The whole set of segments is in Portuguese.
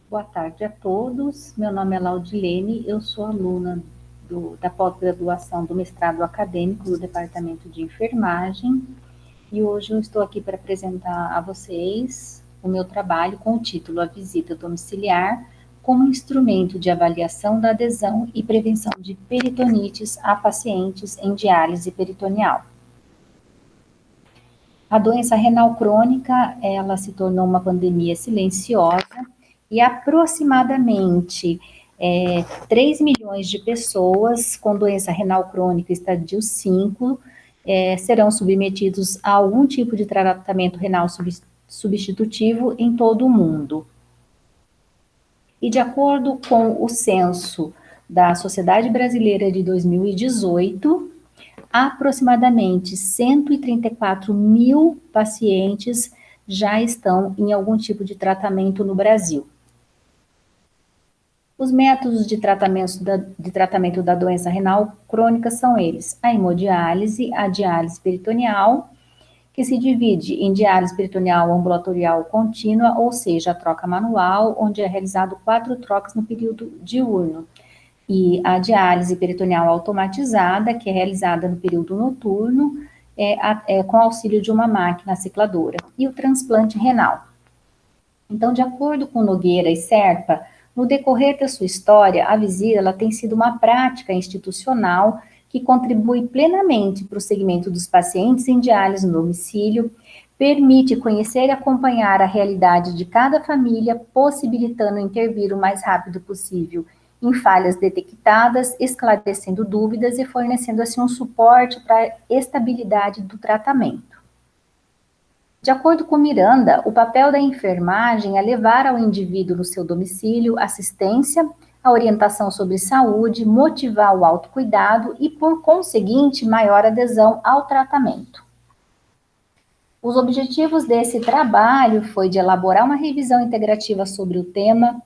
Boa tarde a todos. Meu nome é Laudilene, eu sou aluna da pós-graduação do mestrado acadêmico do Departamento de Enfermagem e hoje eu estou aqui para apresentar a vocês o meu trabalho com o título A Visita Domiciliar como instrumento de avaliação da adesão e prevenção de peritonites a pacientes em diálise peritoneal. A doença renal crônica, ela se tornou uma pandemia silenciosa e aproximadamente 3 milhões de pessoas com doença renal crônica estadio 5 serão submetidos a algum tipo de tratamento renal substitutivo em todo o mundo. E de acordo com o censo da Sociedade Brasileira de 2018, aproximadamente 134 mil pacientes já estão em algum tipo de tratamento no Brasil. Os métodos de tratamento da doença renal crônica são eles: a hemodiálise, a diálise peritoneal, que se divide em diálise peritoneal ambulatorial contínua, ou seja, a troca manual, onde é realizado 4 trocas no período diurno, e a diálise peritoneal automatizada, que é realizada no período noturno, com auxílio de uma máquina cicladora, e o transplante renal. Então, de acordo com Nogueira e Serpa, no decorrer da sua história, a visita ela tem sido uma prática institucional que contribui plenamente para o segmento dos pacientes em diálise no domicílio, permite conhecer e acompanhar a realidade de cada família, possibilitando intervir o mais rápido possível em falhas detectadas, esclarecendo dúvidas e fornecendo assim um suporte para a estabilidade do tratamento. De acordo com Miranda, o papel da enfermagem é levar ao indivíduo no seu domicílio assistência, a orientação sobre saúde, motivar o autocuidado e, por conseguinte, maior adesão ao tratamento. Os objetivos desse trabalho foi de elaborar uma revisão integrativa sobre o tema,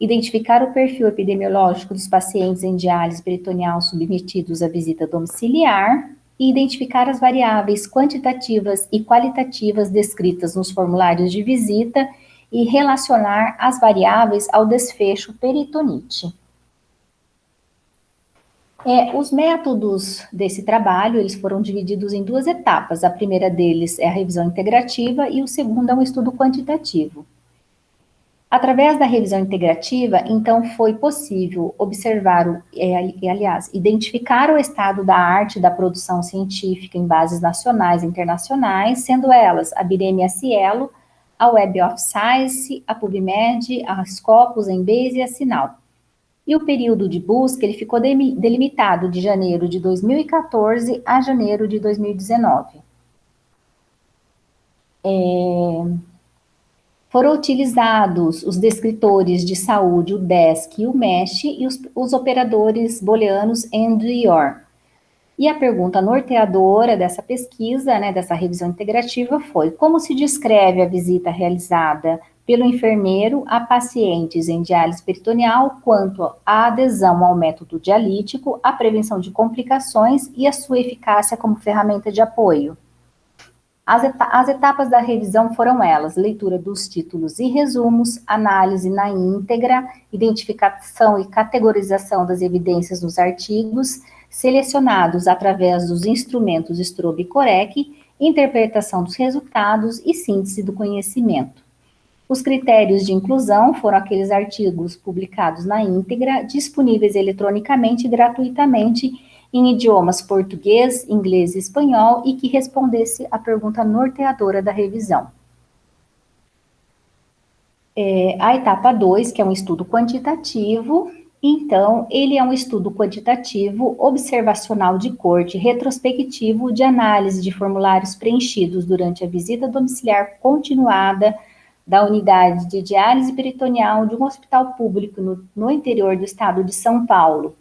identificar o perfil epidemiológico dos pacientes em diálise peritoneal submetidos à visita domiciliar e identificar as variáveis quantitativas e qualitativas descritas nos formulários de visita e relacionar as variáveis ao desfecho peritonite. Os métodos desse trabalho, eles foram divididos em 2 etapas. A primeira deles é a revisão integrativa e o segundo é um estudo quantitativo. Através da revisão integrativa, então, foi possível observar, identificar o estado da arte da produção científica em bases nacionais e internacionais, sendo elas a Bireme e a Cielo, a Web of Science, a PubMed, a Scopus, a Embase e a Sinal. E o período de busca ele ficou delimitado de janeiro de 2014 a janeiro de 2019. Foram utilizados os descritores de saúde, o DESC e o MESH, e os operadores booleanos AND e OR. E a pergunta norteadora dessa pesquisa, dessa revisão integrativa, foi: como se descreve a visita realizada pelo enfermeiro a pacientes em diálise peritoneal quanto à adesão ao método dialítico, a prevenção de complicações e a sua eficácia como ferramenta de apoio? As etapas da revisão foram elas: leitura dos títulos e resumos, análise na íntegra, identificação e categorização das evidências nos artigos, selecionados através dos instrumentos Strobe e Corec, interpretação dos resultados e síntese do conhecimento. Os critérios de inclusão foram aqueles artigos publicados na íntegra, disponíveis eletronicamente e gratuitamente em idiomas português, inglês e espanhol e que respondesse à pergunta norteadora da revisão. A etapa 2, que é um estudo quantitativo, então, ele é um estudo quantitativo, observacional de corte, retrospectivo de análise de formulários preenchidos durante a visita domiciliar continuada da unidade de diálise peritoneal de um hospital público no interior do estado de São Paulo.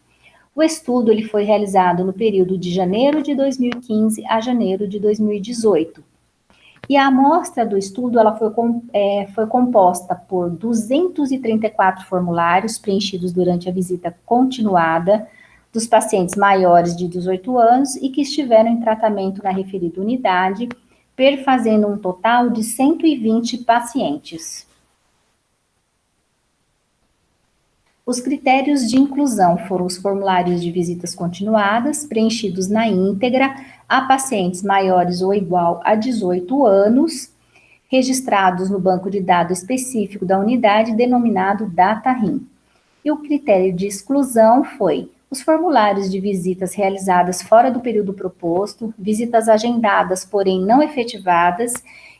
O estudo ele foi realizado no período de janeiro de 2015 a janeiro de 2018. E a amostra do estudo ela foi composta por 234 formulários preenchidos durante a visita continuada dos pacientes maiores de 18 anos e que estiveram em tratamento na referida unidade, perfazendo um total de 120 pacientes. Os critérios de inclusão foram os formulários de visitas continuadas, preenchidos na íntegra, a pacientes maiores ou igual a 18 anos, registrados no banco de dados específico da unidade, denominado DataRim. E o critério de exclusão foi os formulários de visitas realizadas fora do período proposto, visitas agendadas, porém não efetivadas,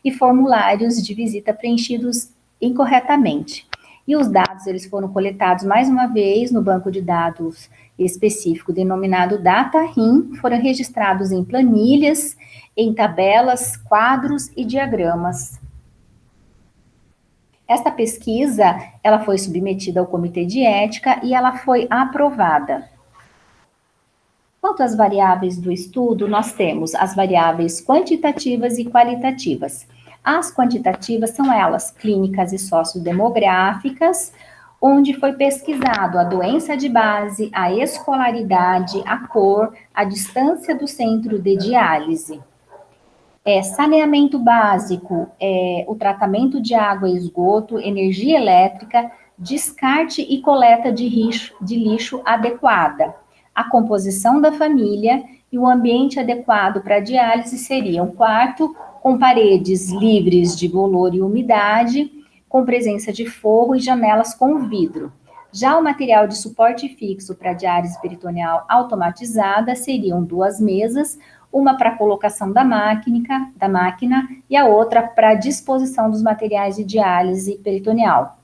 e formulários de visita preenchidos incorretamente. E os dados, eles foram coletados mais uma vez no banco de dados específico denominado DataRim, foram registrados em planilhas, em tabelas, quadros e diagramas. Esta pesquisa, ela foi submetida ao Comitê de Ética e ela foi aprovada. Quanto às variáveis do estudo, nós temos as variáveis quantitativas e qualitativas. As quantitativas são elas clínicas e sociodemográficas, onde foi pesquisado a doença de base, a escolaridade, a cor, a distância do centro de diálise. Saneamento básico, o tratamento de água e esgoto, energia elétrica, descarte e coleta de lixo adequada. A composição da família e o ambiente adequado para a diálise seria um quarto com paredes livres de bolor e umidade, com presença de forro e janelas com vidro. Já o material de suporte fixo para a diálise peritoneal automatizada seriam 2 mesas, uma para colocação da máquina e a outra para disposição dos materiais de diálise peritoneal.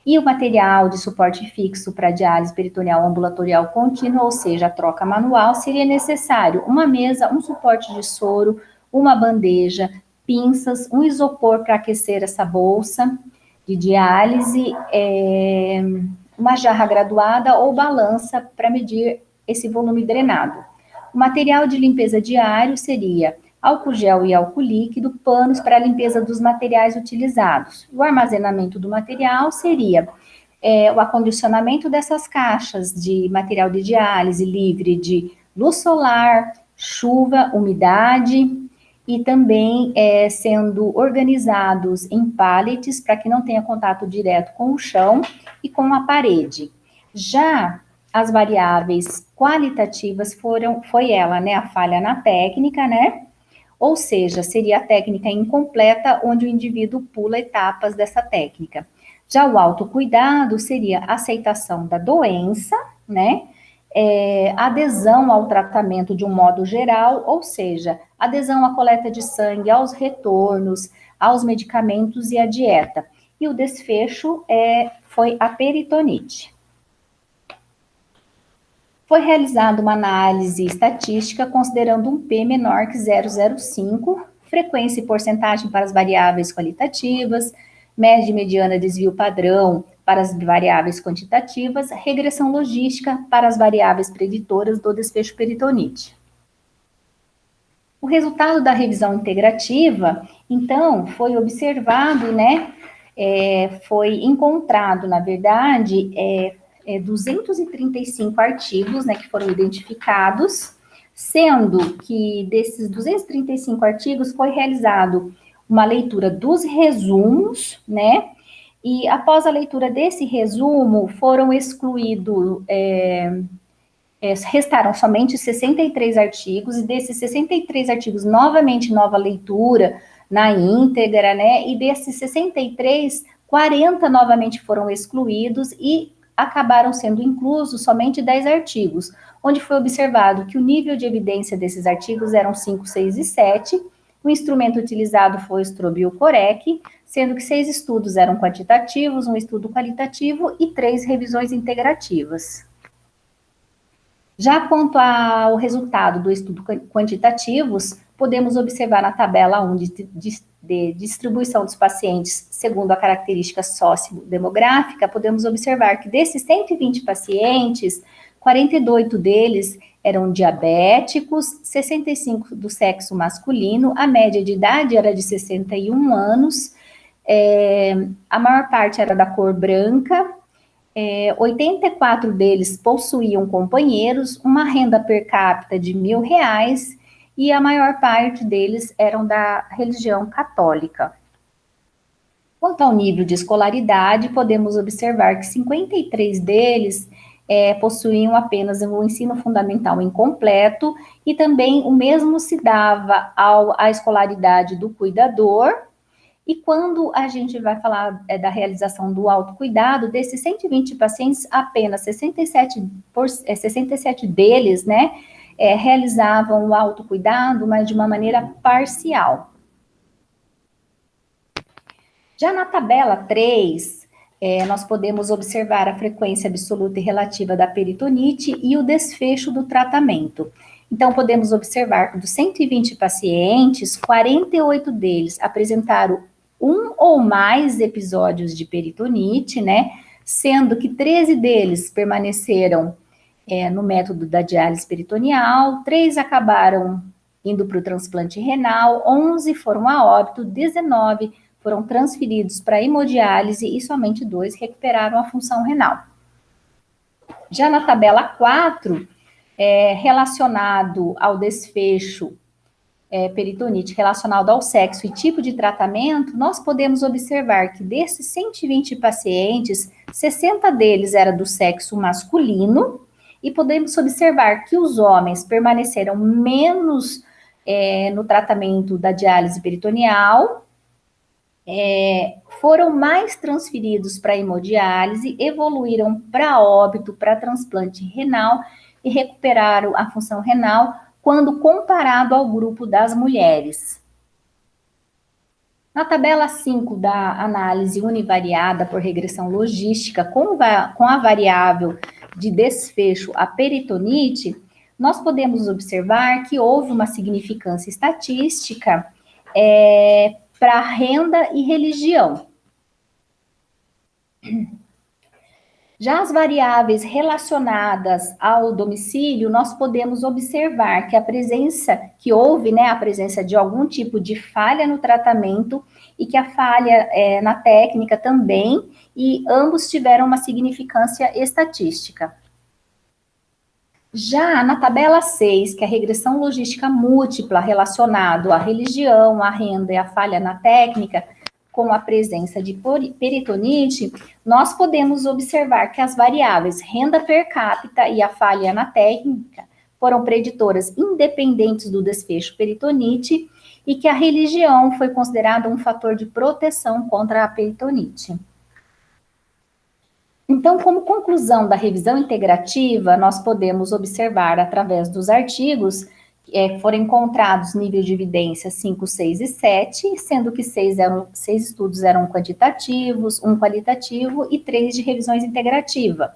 E o material de suporte fixo para diálise peritoneal ambulatorial contínua, ou seja, a troca manual, seria necessário uma mesa, um suporte de soro, uma bandeja, pinças, um isopor para aquecer essa bolsa de diálise, uma jarra graduada ou balança para medir esse volume drenado. O material de limpeza diário seria álcool gel e álcool líquido, panos para a limpeza dos materiais utilizados. O armazenamento do material seria o acondicionamento dessas caixas de material de diálise livre de luz solar, chuva, umidade, e também sendo organizados em pallets para que não tenha contato direto com o chão e com a parede. Já as variáveis qualitativas foi ela, né, a falha na técnica, né? Ou seja, seria a técnica incompleta, onde o indivíduo pula etapas dessa técnica. Já o autocuidado seria a aceitação da doença, né? Adesão ao tratamento de um modo geral, ou seja, adesão à coleta de sangue, aos retornos, aos medicamentos e à dieta. E o desfecho foi a peritonite. Foi realizada uma análise estatística considerando um P menor que 0,05, frequência e porcentagem para as variáveis qualitativas, média e mediana desvio padrão para as variáveis quantitativas, regressão logística para as variáveis preditoras do desfecho peritonite. O resultado da revisão integrativa, então, foi observado, né, foi encontrado, na verdade, 235 artigos, né, que foram identificados, sendo que desses 235 artigos foi realizado uma leitura dos resumos, né, e após a leitura desse resumo foram excluídos, restaram somente 63 artigos, e desses 63 artigos, novamente nova leitura na íntegra, né, e desses 63, 40 novamente foram excluídos e acabaram sendo inclusos somente 10 artigos, onde foi observado que o nível de evidência desses artigos eram 5, 6 e 7, o instrumento utilizado foi o Strobel Corec, sendo que 6 estudos eram quantitativos, um estudo qualitativo e 3 revisões integrativas. Já quanto ao resultado do estudo quantitativos, podemos observar na tabela 1 de distribuição dos pacientes segundo a característica sociodemográfica, podemos observar que desses 120 pacientes, 48 deles eram diabéticos, 65 do sexo masculino, a média de idade era de 61 anos, a maior parte era da cor branca, 84 deles possuíam companheiros, uma renda per capita de R$ 1.000, e a maior parte deles eram da religião católica. Quanto ao nível de escolaridade, podemos observar que 53 deles possuíam apenas o ensino fundamental incompleto, e também o mesmo se dava à escolaridade do cuidador. E quando a gente vai falar da realização do autocuidado, desses 120 pacientes, apenas 67 deles, né, realizavam o autocuidado, mas de uma maneira parcial. Já na tabela 3, nós podemos observar a frequência absoluta e relativa da peritonite e o desfecho do tratamento. Então, podemos observar que dos 120 pacientes, 48 deles apresentaram um ou mais episódios de peritonite, né? Sendo que 13 deles permaneceram no método da diálise peritoneal, 3 acabaram indo para o transplante renal, 11 foram a óbito, 19 foram transferidos para hemodiálise e somente 2 recuperaram a função renal. Já na tabela 4, relacionado ao desfecho peritonite, relacionado ao sexo e tipo de tratamento, nós podemos observar que desses 120 pacientes, 60 deles eram do sexo masculino, e podemos observar que os homens permaneceram menos no tratamento da diálise peritoneal, foram mais transferidos para hemodiálise, evoluíram para óbito, para transplante renal e recuperaram a função renal quando comparado ao grupo das mulheres. Na tabela 5 da análise univariada por regressão logística com a variável de desfecho a peritonite, nós podemos observar que houve uma significância estatística para renda e religião. Já as variáveis relacionadas ao domicílio, nós podemos observar que houve, né, a presença de algum tipo de falha no tratamento e que a falha na técnica também, e ambos tiveram uma significância estatística. Já na tabela 6, que é a regressão logística múltipla relacionado à religião, à renda e à falha na técnica, com a presença de peritonite, nós podemos observar que as variáveis renda per capita e a falha na técnica foram preditoras independentes do desfecho peritonite e que a religião foi considerada um fator de proteção contra a peritonite. Então, como conclusão da revisão integrativa, nós podemos observar, através dos artigos, foram encontrados níveis de evidência 5, 6 e 7, sendo que 6 estudos eram quantitativos, 1 qualitativo e 3 de revisões integrativa.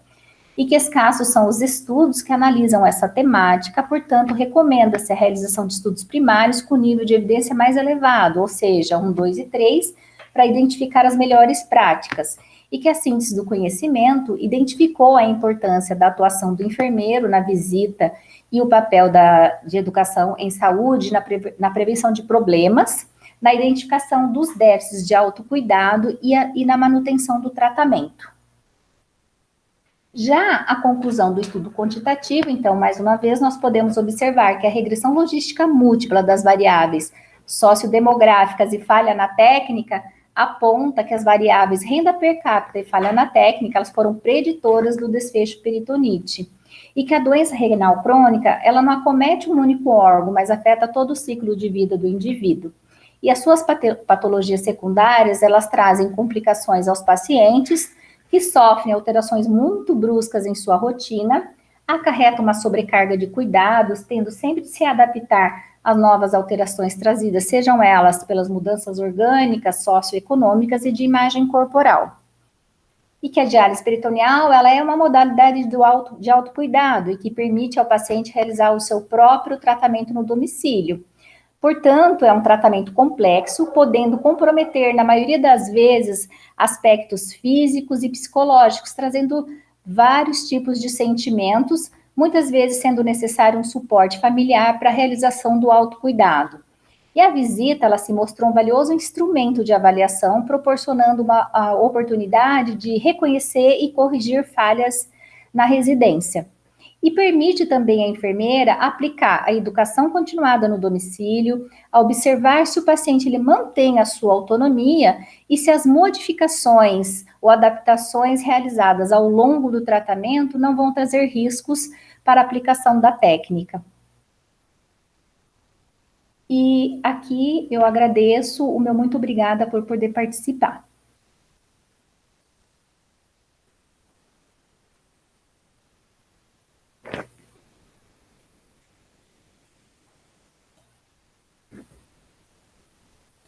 E que escassos são os estudos que analisam essa temática, portanto, recomenda-se a realização de estudos primários com nível de evidência mais elevado, ou seja, 1, 2 e 3, para identificar as melhores práticas. E que a síntese do conhecimento identificou a importância da atuação do enfermeiro na visita e o papel de educação em saúde na prevenção de problemas, na identificação dos déficits de autocuidado e na manutenção do tratamento. Já a conclusão do estudo quantitativo, então, mais uma vez, nós podemos observar que a regressão logística múltipla das variáveis sociodemográficas e falha na técnica aponta que as variáveis renda per capita e falha na técnica, elas foram preditoras do desfecho peritonite. E que a doença renal crônica, ela não acomete um único órgão, mas afeta todo o ciclo de vida do indivíduo. E as suas patologias secundárias, elas trazem complicações aos pacientes que sofrem alterações muito bruscas em sua rotina, acarretam uma sobrecarga de cuidados, tendo sempre de se adaptar às novas alterações trazidas, sejam elas pelas mudanças orgânicas, socioeconômicas e de imagem corporal. E que a diálise peritoneal, ela é uma modalidade de autocuidado e que permite ao paciente realizar o seu próprio tratamento no domicílio. Portanto, é um tratamento complexo, podendo comprometer, na maioria das vezes, aspectos físicos e psicológicos, trazendo vários tipos de sentimentos, muitas vezes sendo necessário um suporte familiar para a realização do autocuidado. E a visita, ela se mostrou um valioso instrumento de avaliação, proporcionando a oportunidade de reconhecer e corrigir falhas na residência. E permite também à enfermeira aplicar a educação continuada no domicílio, a observar se o paciente ele mantém a sua autonomia e se as modificações ou adaptações realizadas ao longo do tratamento não vão trazer riscos para a aplicação da técnica. E aqui eu agradeço, o meu muito obrigada por poder participar.